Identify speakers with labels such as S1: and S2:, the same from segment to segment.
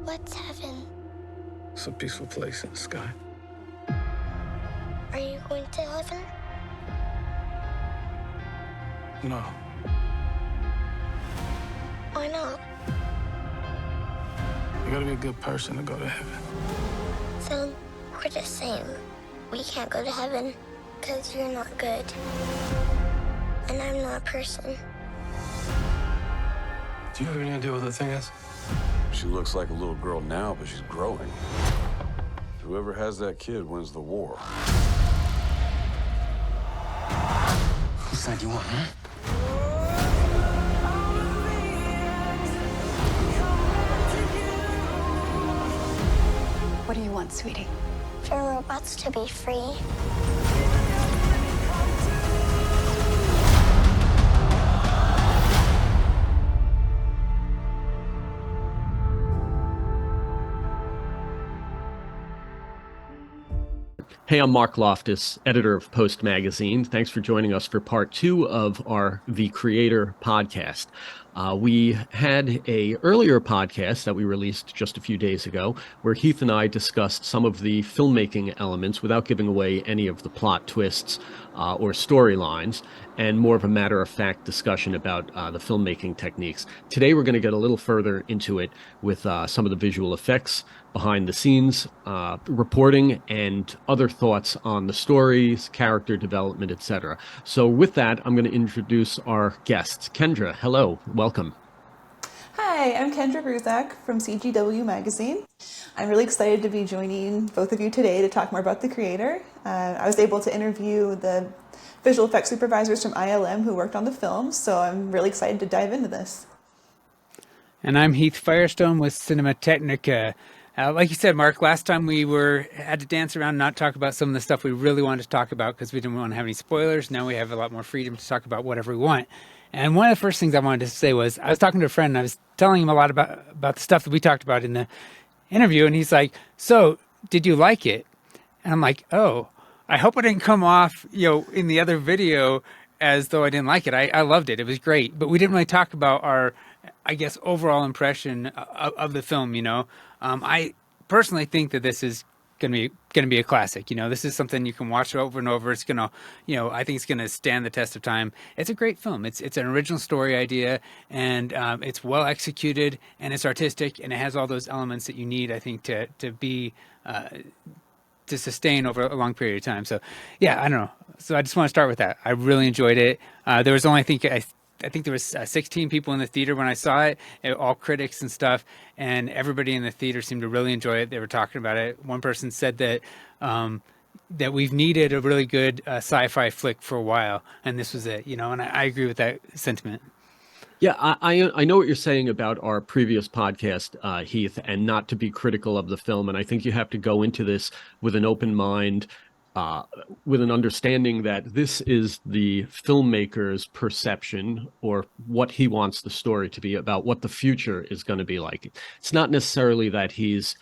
S1: What's heaven?
S2: It's a peaceful place in the sky.
S1: Are you going to heaven?
S2: No.
S1: Why not?
S2: You gotta be a good person to go to heaven.
S1: So, we're the same. We can't go to heaven because you're not good. And I'm not a person.
S2: Do you have any idea what the thing is?
S3: She looks like a little girl now, but she's growing. Whoever has that kid wins the war.
S2: Whose side do you want, huh?
S4: What do you want, sweetie?
S1: For robots to be free.
S5: Hey, I'm Marc Loftus, editor of Post Magazine. Thanks for joining us for part 2 of our The Creator podcast. We had a earlier podcast that we released just a few days ago where Heath and I discussed some of the filmmaking elements without giving away any of the plot twists or storylines, and more of a matter-of-fact discussion about the filmmaking techniques. Today we're going to get a little further into it with some of the visual effects, behind the scenes reporting, and other thoughts on the stories, character development, etc. So with that, I'm going to introduce our guests. Kendra, hello, welcome.
S6: Hi, I'm Kendra Ruczak from CGW magazine. I'm really excited to be joining both of you today to talk more about The Creator. I was able to interview the visual effects supervisors from ILM who worked on the film, so I'm really excited to dive into this.
S7: And I'm Heath Firestone with CinemaTechnica. Like you said, Marc, last time we had to dance around and not talk about some of the stuff we really wanted to talk about because we didn't want to have any spoilers. Now we have a lot more freedom to talk about whatever we want. And one of the first things I wanted to say was I was talking to a friend and I was telling him a lot about the stuff that we talked about in the interview. And he's like, so did you like it? And I'm like, oh, I hope it didn't come off, in the other video as though I didn't like it. I loved it. It was great. But we didn't really talk about our, I guess, overall impression of the film, I personally think that this is going to be a classic. This is something you can watch over and over. It's going to, I think it's going to stand the test of time. It's a great film. It's an original story idea, and it's well executed, and it's artistic, and it has all those elements that you need, I think, to be to sustain over a long period of time. So, yeah, I don't know. So I just want to start with that. I really enjoyed it. There was only, I think there was 16 people in the theater when I saw it, all critics and stuff, and everybody in the theater seemed to really enjoy it. They were talking about it. One person said that that we've needed a really good sci-fi flick for a while, and this was it, and I agree with that sentiment.
S5: Yeah, I know what you're saying about our previous podcast, Heath, and not to be critical of the film. And I think you have to go into this with an open mind, with an understanding that this is the filmmaker's perception or what he wants the story to be about, what the future is going to be like. It's not necessarily that he's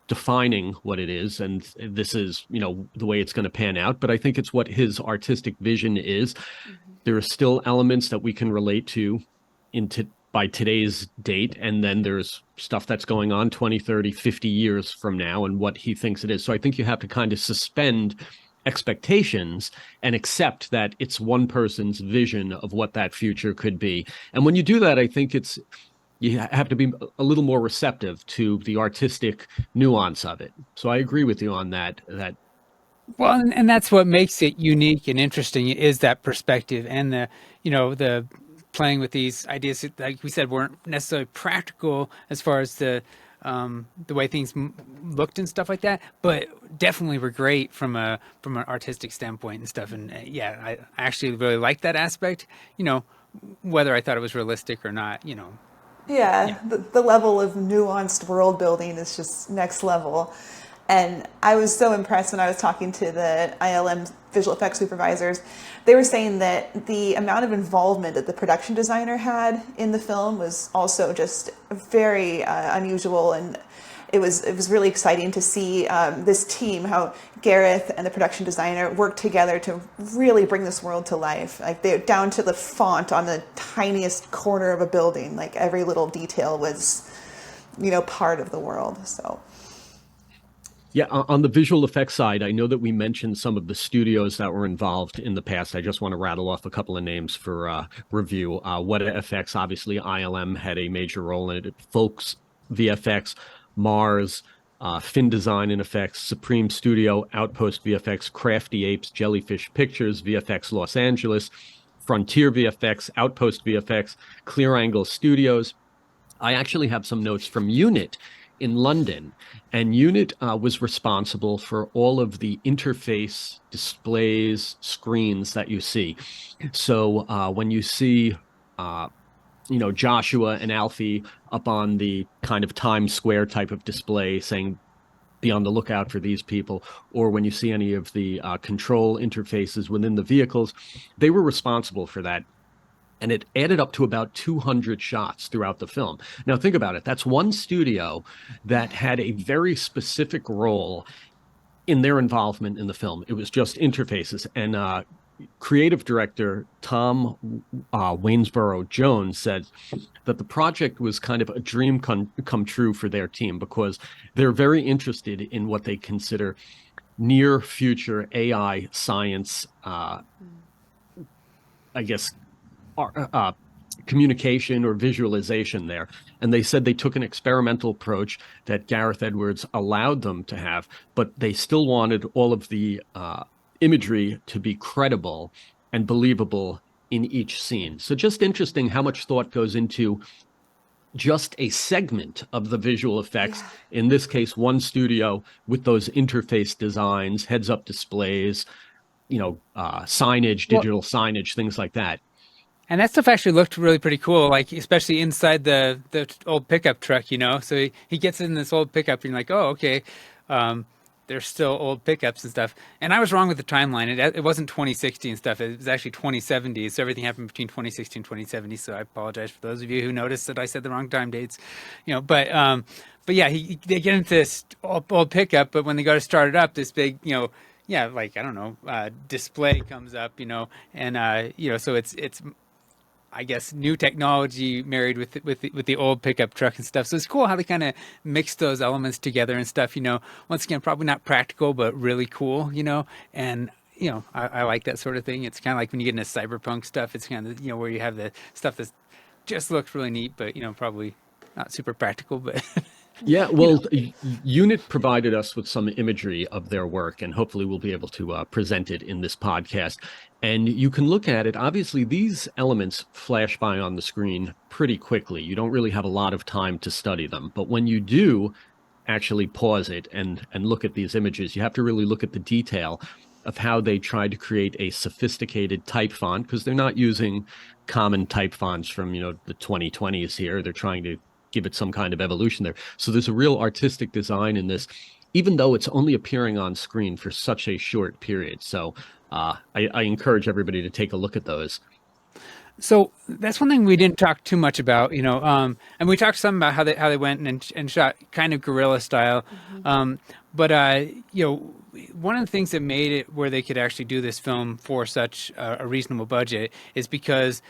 S5: defining what it is and this is, the way it's going to pan out, but I think it's what his artistic vision is. Mm-hmm. There are still elements that we can relate to by today's date, and then there's stuff that's going on 20, 30, 50 years from now and what he thinks it is. So I think you have to kind of suspend expectations and accept that it's one person's vision of what that future could be. And when you do that, I think you have to be a little more receptive to the artistic nuance of it. So I agree with you on that.
S7: Well, and that's what makes it unique and interesting is that perspective and the playing with these ideas, like we said, weren't necessarily practical as far as the way things looked and stuff like that, but definitely were great from an artistic standpoint and stuff. And yeah, I actually really liked that aspect, whether I thought it was realistic or not,
S6: Yeah. The level of nuanced world building is just next level. And I was so impressed when I was talking to the ILM visual effects supervisors. They were saying that the amount of involvement that the production designer had in the film was also just very unusual. And it was really exciting to see this team, how Gareth and the production designer worked together to really bring this world to life. Like they're down to the font on the tiniest corner of a building, like every little detail was part of the world. So.
S5: Yeah, on the visual effects side, I know that we mentioned some of the studios that were involved in the past. I just want to rattle off a couple of names for review. Weta FX, obviously, ILM had a major role in it. Folks VFX, Mars, Fin Design and Effects, Supreme Studio, Outpost VFX, Crafty Apes, Jellyfish Pictures, VFX Los Angeles, Frontier VFX, Outpost VFX, Clear Angle Studios. I actually have some notes from Unit in London, and Unit was responsible for all of the interface displays, screens that you see. So when you see, Joshua and Alfie up on the kind of Times Square type of display saying, be on the lookout for these people, or when you see any of the control interfaces within the vehicles, they were responsible for that. And it added up to about 200 shots throughout the film. Now, think about it. That's one studio that had a very specific role in their involvement in the film. It was just interfaces. And creative director Tom Waynesboro Jones said that the project was kind of a dream come true for their team, because they're very interested in what they consider near future AI science, I guess, communication or visualization there. And they said they took an experimental approach that Gareth Edwards allowed them to have, but they still wanted all of the imagery to be credible and believable in each scene. So just interesting how much thought goes into just a segment of the visual effects. In this case, one studio with those interface designs, heads-up displays, signage, digital signage, things like that.
S7: And that stuff actually looked really pretty cool, like especially inside the old pickup truck, So he gets in this old pickup, and you're like, oh, okay, there's still old pickups and stuff. And I was wrong with the timeline. It wasn't 2060 and stuff. It was actually 2070. So everything happened between 2060 and 2070. So I apologize for those of you who noticed that I said the wrong time dates, But yeah, they get into this old pickup, but when they go to start it up, this big, display comes up, so it's I guess new technology married with the old pickup truck and stuff. So it's cool how they kind of mix those elements together and stuff. Once again, probably not practical, but really cool. And I like that sort of thing. It's kind of like when you get into cyberpunk stuff. It's kind of where you have the stuff that just looks really neat, but probably not super practical, but.
S5: Yeah, well, Unit provided us with some imagery of their work, and hopefully we'll be able to present it in this podcast. And you can look at it. Obviously, these elements flash by on the screen pretty quickly. You don't really have a lot of time to study them. But when you do actually pause it and look at these images, you have to really look at the detail of how they tried to create a sophisticated type font, because they're not using common type fonts from, the 2020s here. They're trying to give it some kind of evolution there. So there's a real artistic design in this, even though it's only appearing on screen for such a short period. So I encourage everybody to take a look at those.
S7: So that's one thing we didn't talk too much about, and we talked some about how they went and shot kind of guerrilla style. But one of the things that made it where they could actually do this film for such a reasonable budget is because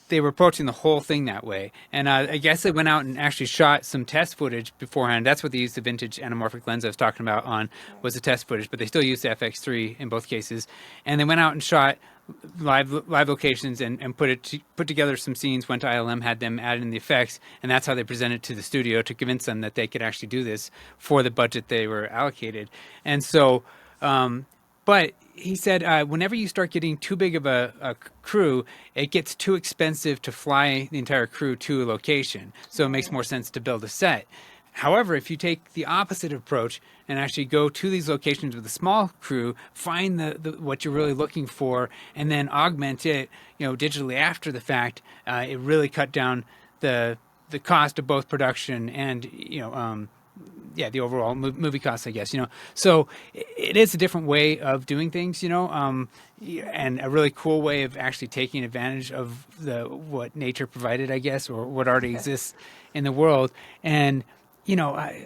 S7: they were approaching the whole thing that way. And I guess they went out and actually shot some test footage beforehand. That's what they used the vintage anamorphic lens I was talking about on, was the test footage, but they still used the FX3 in both cases. And they went out and shot live locations and put together some scenes, went to ILM, had them add in the effects, and that's how they presented to the studio to convince them that they could actually do this for the budget they were allocated. And so, but he said, whenever you start getting too big of a crew, it gets too expensive to fly the entire crew to a location. So it makes more sense to build a set. However, if you take the opposite approach and actually go to these locations with a small crew, find the what you're really looking for, and then augment it, digitally after the fact, it really cut down the cost of both production and the overall movie costs, I guess, So it is a different way of doing things, and a really cool way of actually taking advantage of what nature provided, I guess, or what already exists in the world. And, I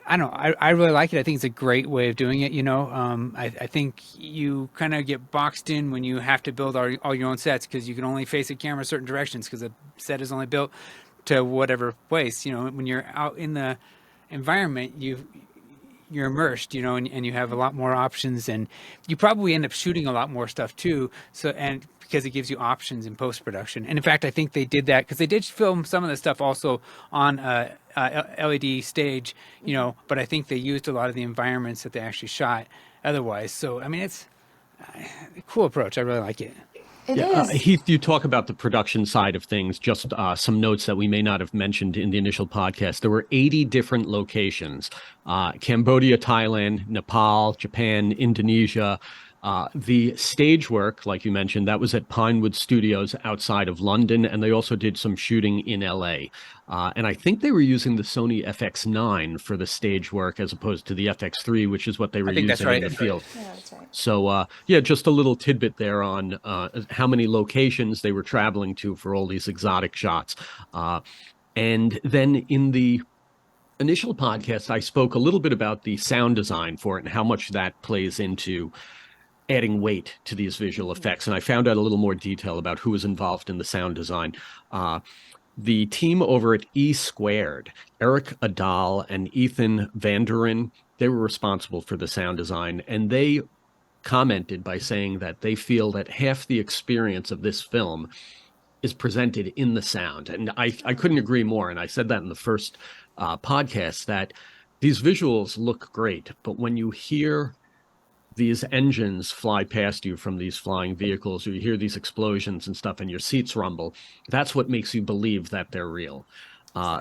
S7: don't know, I really like it. I think it's a great way of doing it, I think you kind of get boxed in when you have to build all your own sets, because you can only face a camera certain directions because the set is only built to whatever place, when you're out in the environment, you're immersed, and you have a lot more options, and you probably end up shooting a lot more stuff too. So, and because it gives you options in post-production. And in fact, I think they did that because they did film some of the stuff also on LED stage, but I think they used a lot of the environments that they actually shot otherwise. So, I mean, it's a cool approach. I really like it.
S6: It is.
S5: Heath, you talk about the production side of things. Just some notes that we may not have mentioned in the initial podcast. There were 80 different locations: Cambodia, Thailand, Nepal, Japan, Indonesia. The stage work, like you mentioned, that was at Pinewood Studios outside of London, and they also did some shooting in LA. And I think they were using the Sony FX9 for the stage work as opposed to the FX3, which is what they were using in the field.
S6: Yeah, that's right.
S5: So, just a little tidbit there on how many locations they were traveling to for all these exotic shots. And then in the initial podcast, I spoke a little bit about the sound design for it and how much that plays into adding weight to these visual effects. And I found out a little more detail about who was involved in the sound design. The team over at E Squared, Eric Adal and Ethan Vanderen, they were responsible for the sound design. And they commented by saying that they feel that half the experience of this film is presented in the sound. And I couldn't agree more. And I said that in the first podcast, that these visuals look great, but when you hear these engines fly past you from these flying vehicles, or you hear these explosions and stuff and your seats rumble, that's what makes you believe that they're real.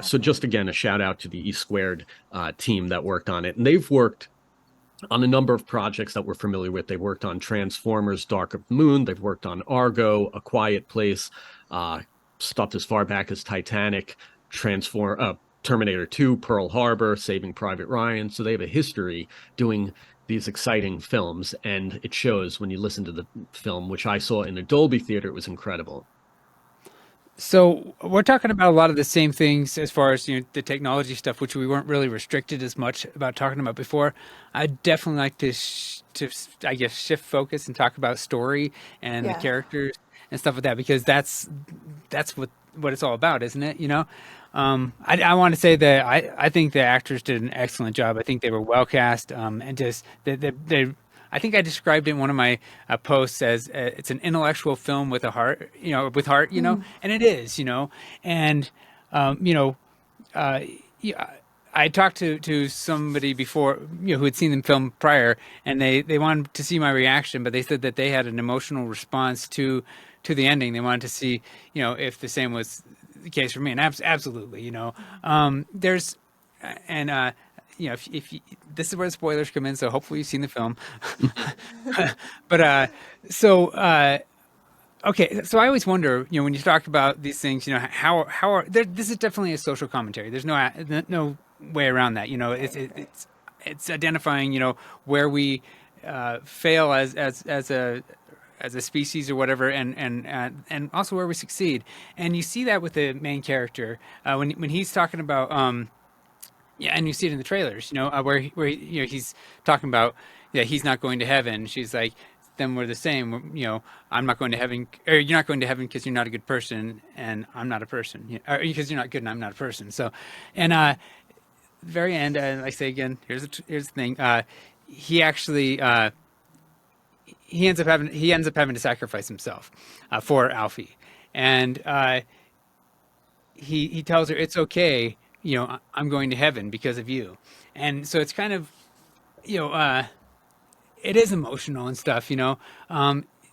S5: So just again, a shout out to the E Squared team that worked on it. And they've worked on a number of projects that we're familiar with. They've worked on Transformers, Dark of the Moon. They've worked on Argo, A Quiet Place, stuff as far back as Titanic, Terminator 2, Pearl Harbor, Saving Private Ryan. So they have a history doing these exciting films, and it shows when you listen to the film, which I saw in a Dolby theater. It was incredible.
S7: So we're talking about a lot of the same things as far as the technology stuff, which we weren't really restricted as much about talking about before. I'd definitely like to I guess shift focus and talk about story and the characters and stuff like that, because that's what it's all about, isn't it? I want to say that I think the actors did an excellent job. I think they were well cast, and just they I think I described it in one of my posts as it's an intellectual film with a heart, and it is, and I talked to somebody before, who had seen the film prior, and they wanted to see my reaction, but they said that they had an emotional response to the ending. They wanted to see, if the same was the case for me, and absolutely, there's, and if you, this is where the spoilers come in, so hopefully you've seen the film. But okay, so I always wonder, when you talk about these things, how are this is definitely a social commentary. There's no way around that. It's identifying, where we fail as a species or whatever, and also where we succeed. And you see that with the main character when he's talking about and you see it in the trailers, where he's talking about he's not going to heaven. She's like, then we're the same. I'm not going to heaven, or you're not going to heaven because you're not a good person, and I'm not a person, or because you're not good and I'm not a person. So, and the very end, I say again, here's the thing. He actually he ends up having to sacrifice himself for Alfie, and he tells her it's okay. I'm going to heaven because of you. And so it's kind of, it is emotional and stuff,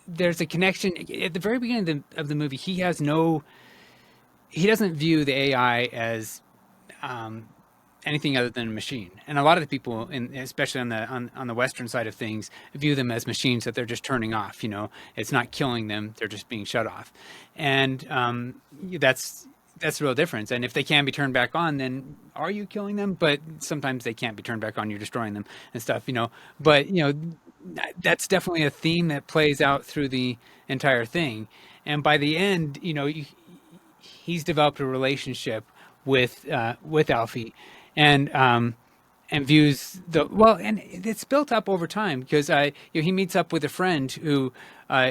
S7: there's a connection at the very beginning of the movie. He doesn't view the AI as anything other than a machine. And a lot of the people, especially on the Western side of things, view them as machines that they're just turning off. It's not killing them; they're just being shut off. And that's the real difference. And if they can be turned back on, then are you killing them? But sometimes they can't be turned back on. You're destroying them and stuff. But that's definitely a theme that plays out through the entire thing. And by the end, he's developed a relationship with Alfie, and views and it's built up over time, because he meets up with a friend who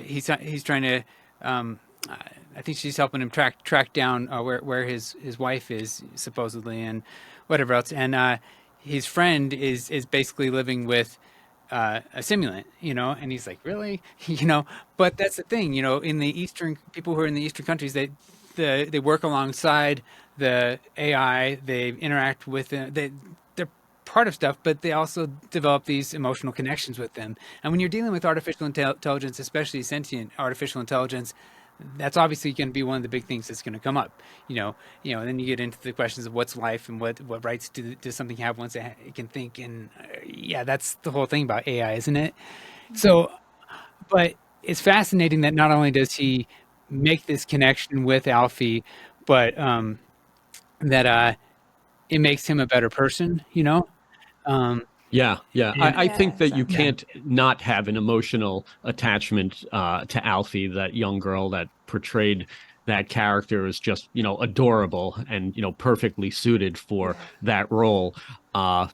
S7: he's trying to I think she's helping him track down where his wife is supposedly and whatever else. And his friend is basically living with a simulant, and he's like, really, But that's the thing, in the Eastern people who are in the Eastern countries, they work alongside the AI, they interact with it, they're part of stuff, but they also develop these emotional connections with them. And when you're dealing with artificial intelligence, especially sentient artificial intelligence, that's obviously going to be one of the big things that's going to come up. And then you get into the questions of what's life and what rights does something have once it can think. And that's the whole thing about AI, isn't it? So, but it's fascinating that not only does he make this connection with Alfie, but that it makes him a better person.
S5: Yeah. I think that you
S6: exactly.
S5: can't not have an emotional attachment to Alfie. That young girl that portrayed that character is just, adorable and, perfectly suited for that role. I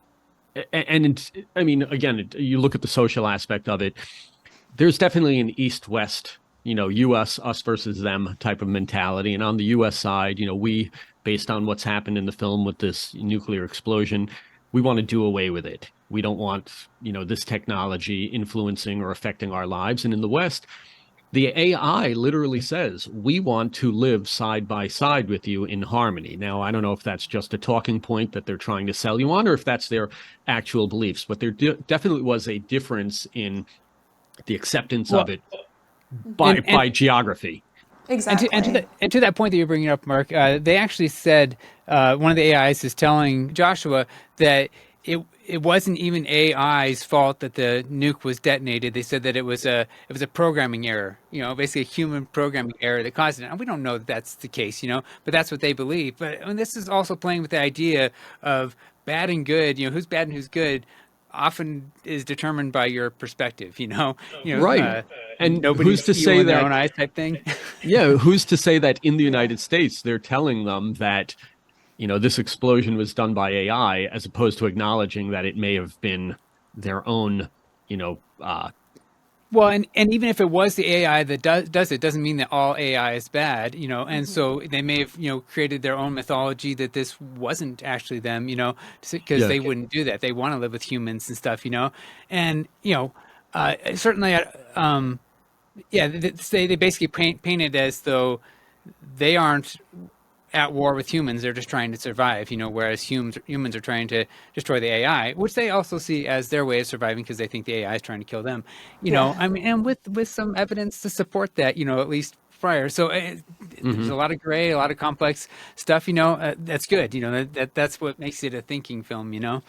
S5: mean, again, you look at the social aspect of it. There's definitely an East-West, U.S. us versus them type of mentality. And on the U.S. side, we, based on what's happened in the film with this nuclear explosion, we want to do away with it. We don't want, this technology influencing or affecting our lives. And in the West, the AI literally says, we want to live side by side with you in harmony. Now, I don't know if that's just a talking point that they're trying to sell you on, or if that's their actual beliefs, but there definitely was a difference in the acceptance of it by geography.
S6: Exactly.
S7: And to that point that you're bringing up, Mark, they actually said one of the AIs is telling Joshua that it wasn't even AI's fault that the nuke was detonated. They said that it was a programming error, basically a human programming error that caused it. And we don't know that that's the case, but that's what they believe. But this is also playing with the idea of bad and good. Who's bad and who's good often is determined by your perspective,
S5: Right. And who's to say
S7: in
S5: that
S7: their own eyes type thing?
S5: Yeah, who's to say that in the United States they're telling them that this explosion was done by AI, as opposed to acknowledging that it may have been their own,
S7: Well, and even if it was the AI that does it, doesn't mean that all AI is bad, And so they may have, created their own mythology that this wasn't actually them, because they wouldn't do that. They want to live with humans and stuff, And certainly, they basically paint it as though they aren't at war with humans. They're just trying to survive, whereas humans are trying to destroy the AI, which they also see as their way of surviving because they think the AI is trying to kill them, I mean, and with some evidence to support that, at least prior. So there's a lot of gray, a lot of complex stuff, that's good. That's what makes it a thinking film, Yeah.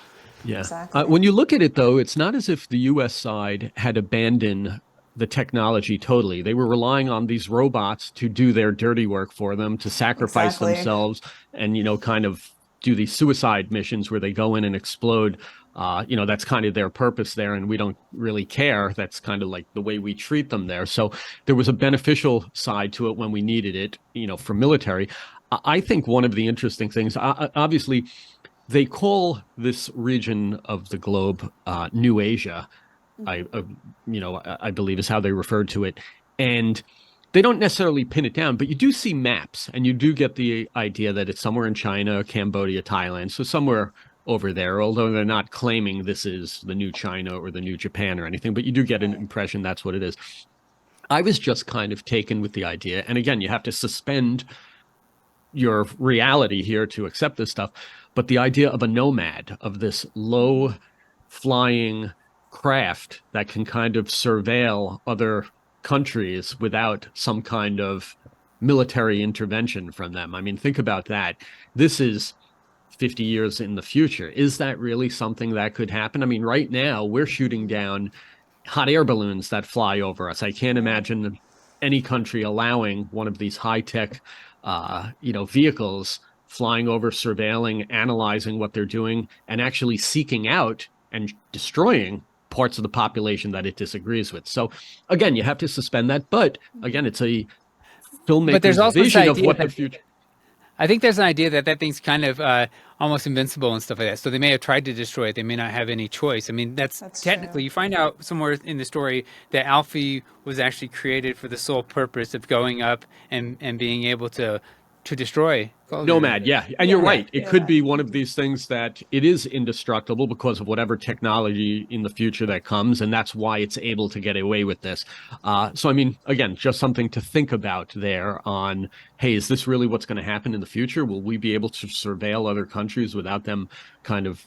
S6: Exactly.
S5: When you look at it, though, it's not as if the U.S. side had abandoned the technology totally. They were relying on these robots to do their dirty work for them, to sacrifice themselves and, kind of do these suicide missions where they go in and explode. That's kind of their purpose there, and we don't really care. That's kind of like the way we treat them there. So there was a beneficial side to it when we needed it, for military. I think one of the interesting things, obviously, they call this region of the globe New Asia. I believe is how they referred to it. And they don't necessarily pin it down, but you do see maps and you do get the idea that it's somewhere in China, Cambodia, Thailand. So somewhere over there, although they're not claiming this is the new China or the new Japan or anything, but you do get an impression that's what it is. I was just kind of taken with the idea. And again, you have to suspend your reality here to accept this stuff. But the idea of a nomad, of this low flying craft that can kind of surveil other countries without some kind of military intervention from them. I mean, think about that. This is 50 years in the future. Is that really something that could happen? I mean, right now we're shooting down hot air balloons that fly over us. I can't imagine any country allowing one of these high-tech, vehicles flying over, surveilling, analyzing what they're doing, and actually seeking out and destroying parts of the population that it disagrees with. So again, you have to suspend that. But again, it's a filmmaker's vision of what the future.
S7: I think there's an idea that that thing's kind of almost invincible and stuff like that. So they may have tried to destroy it. They may not have any choice. I mean, that's technically,
S6: true.
S7: you find out somewhere in the story that Alfie was actually created for the sole purpose of going up and being able to destroy
S5: Nomad, yeah. And you're right. It could
S6: Yeah.
S5: be one of these things that it is indestructible because of whatever technology in the future that comes, and that's why it's able to get away with this. So, I mean, again, just something to think about there on, hey, is this really what's going to happen in the future? Will we be able to surveil other countries without them kind of,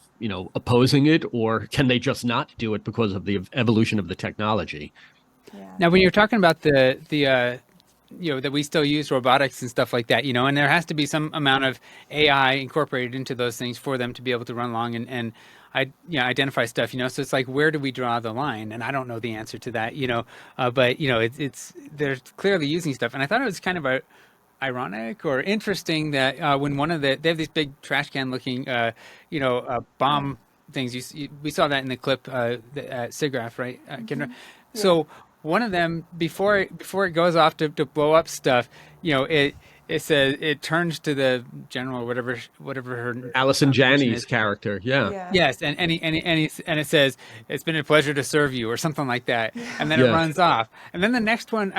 S5: opposing it? Or can they just not do it because of the evolution of the technology?
S7: Now, when you're talking about the that we still use robotics and stuff like that, and there has to be some amount of AI incorporated into those things for them to be able to run along and identify stuff, so it's like, where do we draw the line? And I don't know the answer to that, but it's they're clearly using stuff. And I thought it was kind of ironic or interesting that when they have these big trash can looking, bomb things. We saw that in the clip at SIGGRAPH, right, Kendra?
S6: Yeah.
S7: So one of them, before it goes off to blow up stuff, it says, it turns to the general, whatever her
S5: Allison
S7: position
S5: Janney's
S7: is.
S5: character, yeah.
S7: Yes, and it says, "It's been a pleasure to serve you," or something like that, and then it
S5: Yeah.
S7: runs off. And then the next one,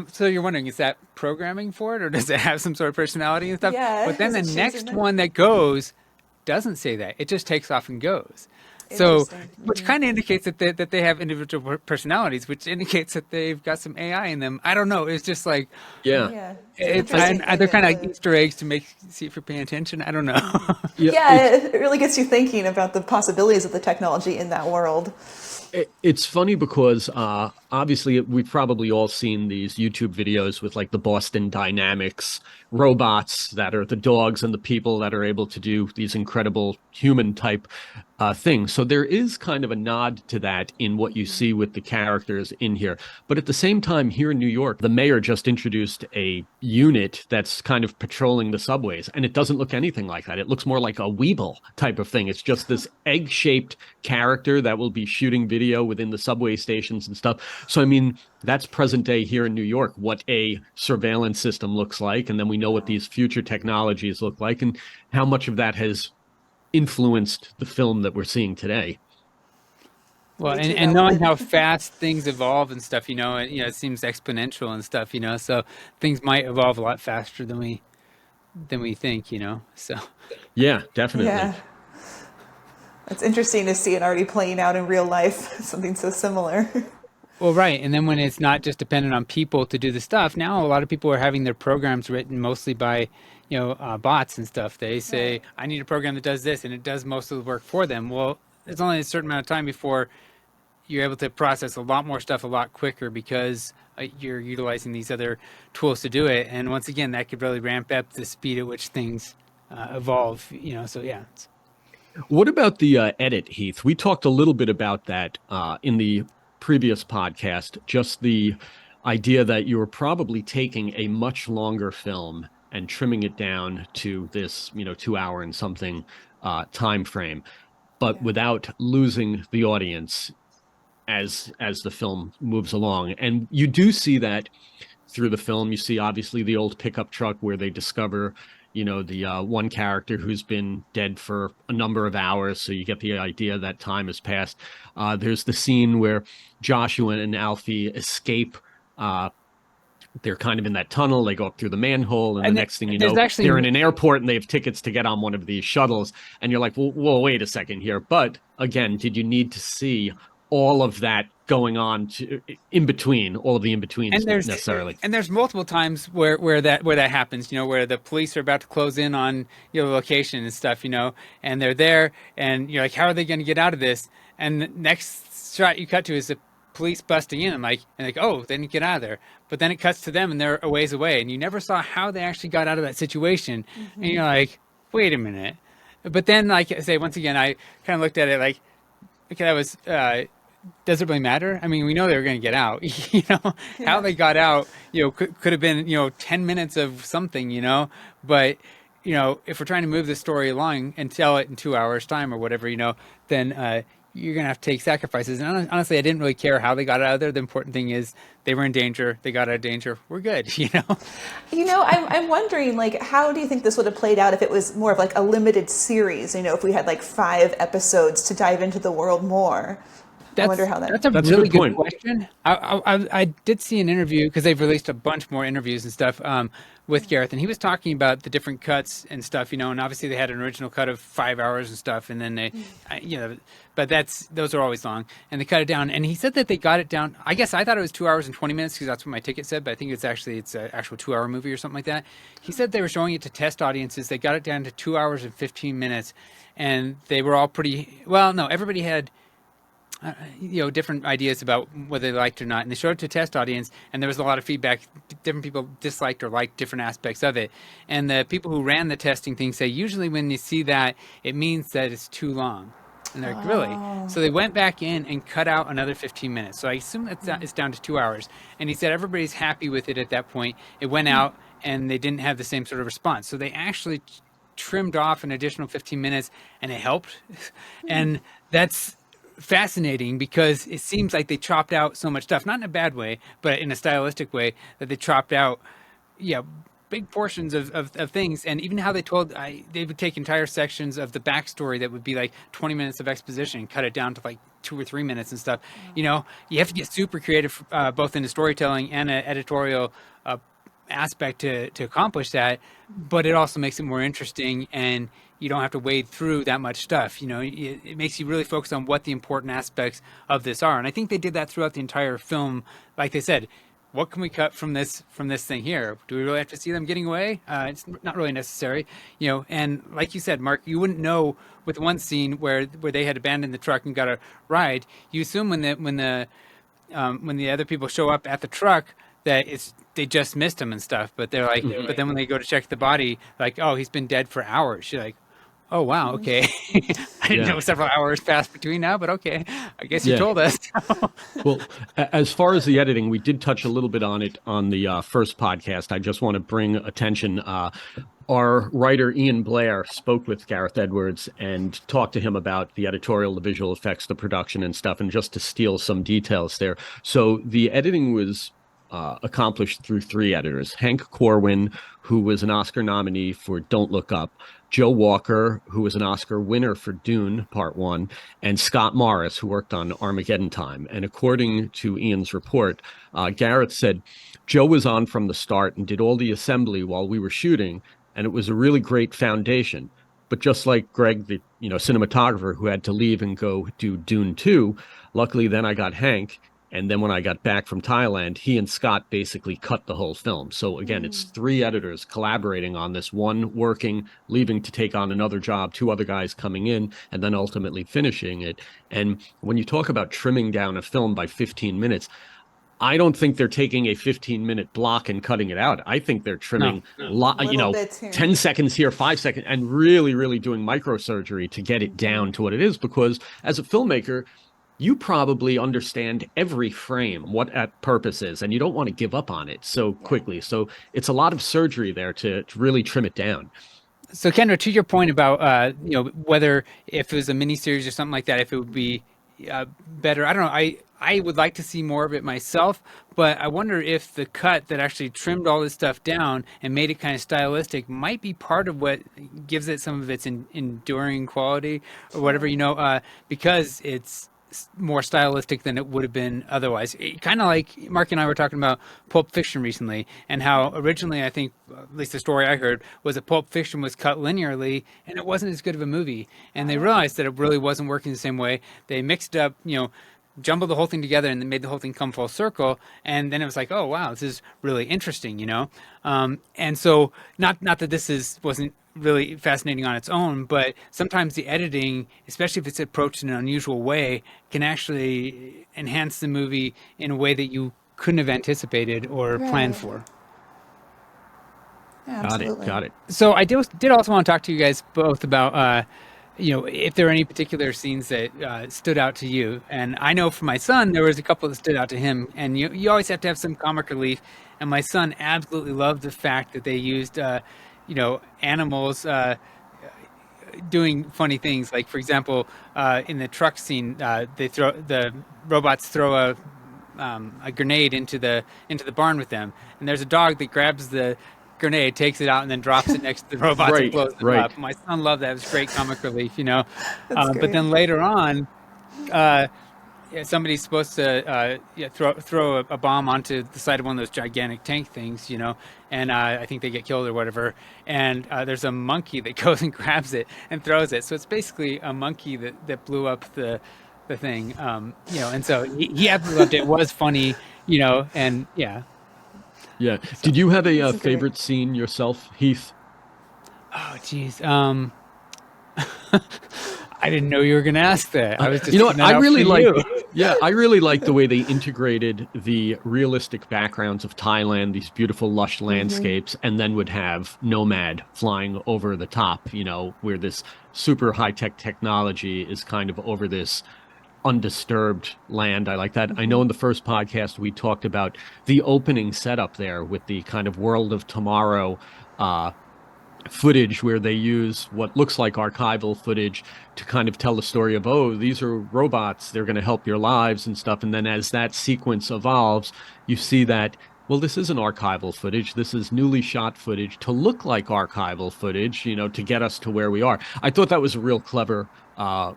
S7: so you're wondering, is that programming for it, or does it have some sort of personality and stuff?
S6: Yeah,
S7: But then the
S6: is it
S7: next
S6: choosing it?
S7: one that goes doesn't say that; it just takes off and goes. So,
S6: Interesting.
S7: which kind of indicates that they have individual personalities, which indicates that they've got some AI in them. I don't know. It's just like,
S5: Yeah.
S6: Yeah.
S7: it's
S6: Interesting
S7: they're
S6: thing
S7: kind of
S6: that
S7: like
S6: the-
S7: Easter eggs to see if you're paying attention. I don't know.
S6: Yeah, it really gets you thinking about the possibilities of the technology in that world.
S5: It's funny because obviously we've probably all seen these YouTube videos with like the Boston Dynamics robots that are the dogs and the people that are able to do these incredible human type things. So there is kind of a nod to that in what you see with the characters in here. But at the same time, here in New York, the mayor just introduced a unit that's kind of patrolling the subways, and it doesn't look anything like that. It looks more like a Weeble type of thing. It's just this egg-shaped character that will be shooting video within the subway stations and stuff. So, I mean, that's present day here in New York, what a surveillance system looks like. And then we know what these future technologies look like and how much of that has influenced the film that we're seeing today.
S7: Well,
S6: Me too,
S7: and
S6: that
S7: knowing
S6: would-
S7: how fast things evolve and stuff, it seems exponential and stuff, so things might evolve a lot faster than we think, so.
S5: Yeah, definitely.
S6: Yeah. It's interesting to see it already playing out in real life, something so similar.
S7: Well, right. And then when it's not just dependent on people to do the stuff, now a lot of people are having their programs written mostly by, bots and stuff. They say,
S6: Right.
S7: I need a program that does this, and it does most of the work for them. Well, it's only a certain amount of time before you're able to process a lot more stuff a lot quicker because you're utilizing these other tools to do it. And once again, that could really ramp up the speed at which things evolve, so yeah.
S5: What about the edit, Heath? We talked a little bit about that in the previous podcast, just the idea that you were probably taking a much longer film and trimming it down to this, 2 hour and something time frame, but without losing the audience as the film moves along. And you do see that through the film. You see obviously the old pickup truck where they discover the one character who's been dead for a number of hours. So you get the idea that time has passed. There's the scene where Joshua and Alfie escape. They're kind of in that tunnel. They go up through the manhole, and the next thing you know, they're in an airport and they have tickets to get on one of these shuttles. And you're like, well, wait a second here. But again, did you need to see all of that going on in between, all of the in-betweens necessarily?
S7: And there's multiple times where that happens, where the police are about to close in on the location and stuff, and they're there, and you're like, how are they going to get out of this? And the next shot you cut to is the police busting in, and oh, they didn't get out of there. But then it cuts to them, and they're a ways away, and you never saw how they actually got out of that situation. And you're like, wait a minute. But then, like I say, once again, I kind of looked at it like, okay, that was. Does it really matter? I mean, we know they were going to get out, how they got out, could have been, 10 minutes of something, but, if we're trying to move the story along and tell it in 2 hours time or whatever, then, you're going to have to take sacrifices. And honestly, I didn't really care how they got out of there. The important thing is they were in danger. They got out of danger. We're good, you know?
S6: I'm wondering, like, how do you think this would have played out if it was more of like a limited series? If we had like 5 episodes to dive into the world more. I wonder how
S7: that's a really good question. I did see an interview, because they've released a bunch more interviews and stuff with Gareth, and he was talking about the different cuts and stuff, and obviously they had an original cut of 5 hours and stuff, and then they, but those are always long, and they cut it down, and he said that they got it down. I guess I thought it was 2 hours and 20 minutes because that's what my ticket said, but I think it's an actual 2-hour movie or something like that. He said they were showing it to test audiences. They got it down to 2 hours and 15 minutes, and they were all everybody had different ideas about whether they liked it or not, and they showed it to a test audience, and there was a lot of feedback. Different people disliked or liked different aspects of it, and the people who ran the testing thing say usually when you see that, it means that it's too long. And they're like, really? So they went back in and cut out another 15 minutes. So I assume it's down to 2 hours. And he said everybody's happy with it at that point. It went out, and they didn't have the same sort of response. So they actually trimmed off an additional 15 minutes, and it helped. And that's fascinating, because it seems like they chopped out so much stuff, not in a bad way, but in a stylistic way, that they chopped out big portions of things. And even how they they would take entire sections of the backstory that would be like 20 minutes of exposition and cut it down to like 2 or 3 minutes and stuff. You have to get super creative, both in the storytelling and an editorial aspect to accomplish that, but it also makes it more interesting, and you don't have to wade through that much stuff. It makes you really focus on what the important aspects of this are. And I think they did that throughout the entire film. Like they said, what can we cut from this thing here? Do we really have to see them getting away? It's not really necessary, and like you said, Mark, you wouldn't know with one scene where they had abandoned the truck and got a ride. You assume when the other people show up at the truck that they just missed him and stuff, but they're like, but then when they go to check the body, like, oh, he's been dead for hours. You're like, oh, wow, okay. I didn't know several hours passed between now, but okay, I guess you told us.
S5: Well, as far as the editing, we did touch a little bit on it on the first podcast. I just want to bring attention. Our writer, Ian Blair, spoke with Gareth Edwards and talked to him about the editorial, the visual effects, the production and stuff, and just to steal some details there. So the editing was accomplished through 3 editors: Hank Corwin, who was an Oscar nominee for Don't Look Up, Joe Walker, who was an Oscar winner for Dune Part 1, and Scott Morris, who worked on Armageddon Time. And according to Ian's report, Gareth said, Joe was on from the start and did all the assembly while we were shooting, and it was a really great foundation. But just like Greg, the cinematographer, who had to leave and go do Dune 2, luckily then I got Hank. And then when I got back from Thailand, he and Scott basically cut the whole film. So again, it's 3 editors collaborating on this, one working, leaving to take on another job, 2 other guys coming in, and then ultimately finishing it. And when you talk about trimming down a film by 15 minutes, I don't think they're taking a 15-minute block and cutting it out. I think they're trimming, 10 seconds here, 5 seconds, and really, really doing microsurgery to get it down to what it is. Because as a filmmaker, you probably understand every frame, what that purpose is, and you don't want to give up on it so quickly. So it's a lot of surgery there to really trim it down.
S7: So Kendra, to your point about, whether if it was a miniseries or something like that, if it would be better, I don't know. I would like to see more of it myself, but I wonder if the cut that actually trimmed all this stuff down and made it kind of stylistic might be part of what gives it some of its enduring quality or whatever, because it's more stylistic than it would have been otherwise. Kind of like Mark and I were talking about Pulp Fiction recently, and how originally, I think, at least the story I heard, was that Pulp Fiction was cut linearly and it wasn't as good of a movie. And they realized that it really wasn't working the same way. They mixed up, jumbled the whole thing together and then made the whole thing come full circle. And then it was like, oh, wow, this is really interesting, And so not that this wasn't really fascinating on its own, but sometimes the editing, especially if it's approached in an unusual way, can actually enhance the movie in a way that you couldn't have anticipated or planned for.
S6: Yeah,
S5: Got it.
S7: So I did also want to talk to you guys both about if there are any particular scenes that stood out to you. And I know for my son, there was a couple that stood out to him. And you always have to have some comic relief. And my son absolutely loved the fact that they used, animals doing funny things. Like, for example, in the truck scene, the robots throw a grenade into the barn with them, and there's a dog that grabs the grenade, takes it out, and then drops it next to the robots and
S5: Right,
S7: blows them
S5: right.
S7: up. My son loved that. It was great comic relief, you know.
S6: That's
S7: But
S6: great.
S7: then later on, somebody's supposed to throw a bomb onto the side of one of those gigantic tank things, you know, and I think they get killed or whatever. And there's a monkey that goes and grabs it and throws it. So it's basically a monkey that blew up the thing, you know. And so he absolutely loved it. It was funny, you know, and yeah.
S5: Yeah. Did you have a
S6: That's great.
S5: favorite scene yourself, Heath?
S7: Oh, geez. I didn't know you were going to ask that. I was just
S5: You know what?
S7: putting that
S5: I
S7: out
S5: really
S7: for
S5: like.
S7: you.
S5: Yeah, I really like the way they integrated the realistic backgrounds of Thailand, these beautiful, lush landscapes, and then would have Nomad flying over the top. You know, where this super high tech technology is kind of over this undisturbed land. I like that. I know in the first podcast we talked about the opening setup there with the kind of World of Tomorrow footage where they use what looks like archival footage to kind of tell the story of, oh, these are robots, they're going to help your lives and stuff. And then as that sequence evolves, you see that, well, this isn't archival footage, this is newly shot footage to look like archival footage, you know, to get us to where we are. I thought that was a real clever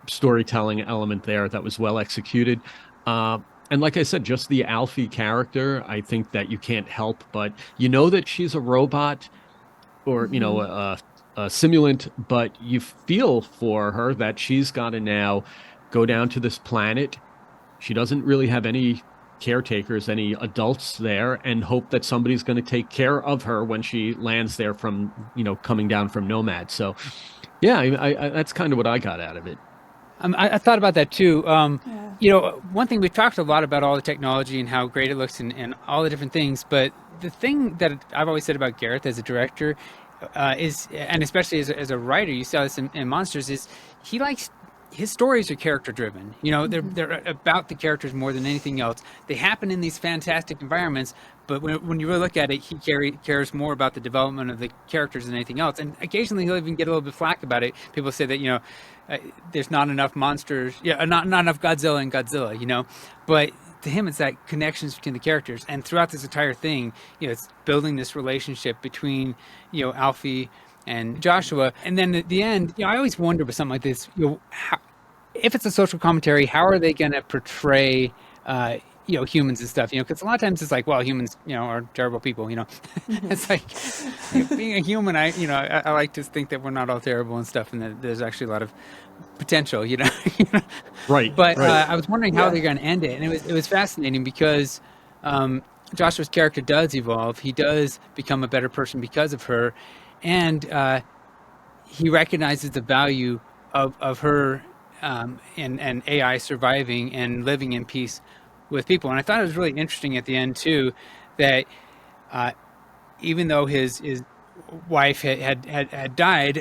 S5: storytelling element there that was well executed. And like I said, just the Alfie character, I think that you can't help but you know that she's a robot or you know a simulant, but you feel for her that she's got to now go down to this planet. She doesn't really have any caretakers, any adults there, and hope that somebody's going to take care of her when she lands there from, you know, coming down from Nomad. So yeah, I that's kind of what I got out of it.
S7: I thought about that too. You know, one thing we've talked a lot about all the technology and how great it looks and all the different things, but the thing that I've always said about Gareth as a director is, and especially as a writer, you saw this in Monsters, is he likes his stories are character driven. You know, they're about the characters more than anything else. They happen in these fantastic environments, but when you really look at it, he cares more about the development of the characters than anything else. And occasionally he'll even get a little bit flack about it. People say that, you know, there's not enough monsters, not enough Godzilla in Godzilla, you know, but to him, it's that connections between the characters. And throughout this entire thing, you know, it's building this relationship between, you know, Alfie and Joshua. And then at the end, you know, I always wonder with something like this, you know, if it's a social commentary, how are they going to portray, you know, humans and stuff, you know, because a lot of times it's like, well, humans, you know, are terrible people, you know. It's like, you know, being a human, I like to think that we're not all terrible and stuff, and that there's actually a lot of potential, you know.
S5: Right.
S7: But
S5: right.
S7: I was wondering how they're going to end it, and it was fascinating because Joshua's character does evolve. He does become a better person because of her, and he recognizes the value of her and AI surviving and living in peace with people. And I thought it was really interesting at the end too, that even though his wife had died,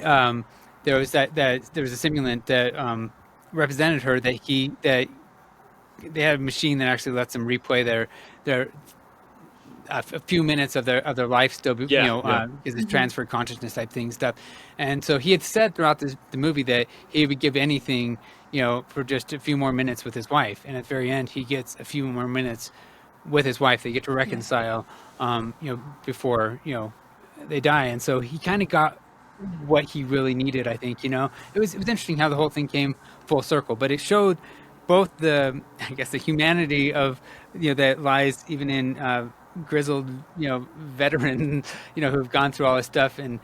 S7: there was there was a simulant that represented her, that they had a machine that actually lets them replay their a few minutes of their life still, because it's transferred consciousness type thing stuff. And so he had said throughout the movie that he would give anything, you know, for just a few more minutes with his wife. And at the very end, he gets a few more minutes with his wife. They get to reconcile, you know, before, you know, they die. And so he kind of got what he really needed, I think. You know, it was interesting how the whole thing came full circle, but it showed both the humanity of, you know, that lies even in grizzled, you know, veteran, you know, who've gone through all this stuff and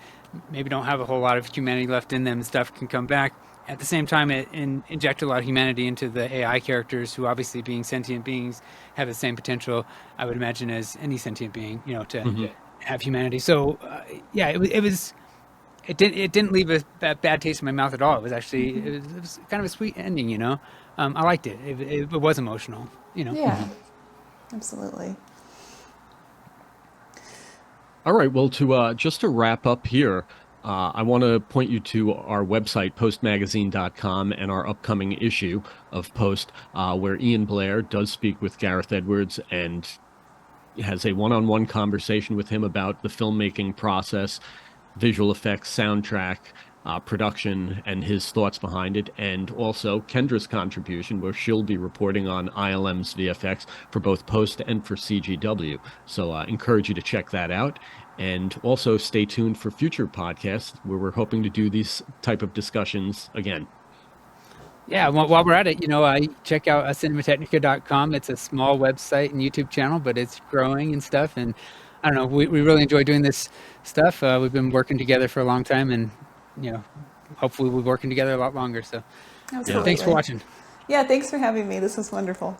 S7: maybe don't have a whole lot of humanity left in them and stuff, can come back. At the same time, it injected a lot of humanity into the AI characters, who obviously, being sentient beings, have the same potential, I would imagine, as any sentient being, you know, to have humanity. So it didn't leave a bad taste in my mouth at all. It was actually it was kind of a sweet ending, you know. I liked it. It was emotional, you know.
S6: Yeah, absolutely.
S5: All right. Well, just to wrap up here, I want to point you to our website, postmagazine.com, and our upcoming issue of Post, where Ian Blair does speak with Gareth Edwards and has a one-on-one conversation with him about the filmmaking process, visual effects, soundtrack, production and his thoughts behind it, and also Kendra's contribution, where she'll be reporting on ILM's VFX for both post and for CGW. So I encourage you to check that out. And also stay tuned for future podcasts where we're hoping to do these type of discussions again.
S7: Yeah, while we're at it, I check out CinemaTechnica.com. It's a small website and YouTube channel, but it's growing and stuff. And I don't know, we really enjoy doing this stuff. We've been working together for a long time, and hopefully we'll be working together a lot longer. So
S6: Absolutely.
S7: thanks for watching.
S6: Yeah, thanks for having me. This was wonderful.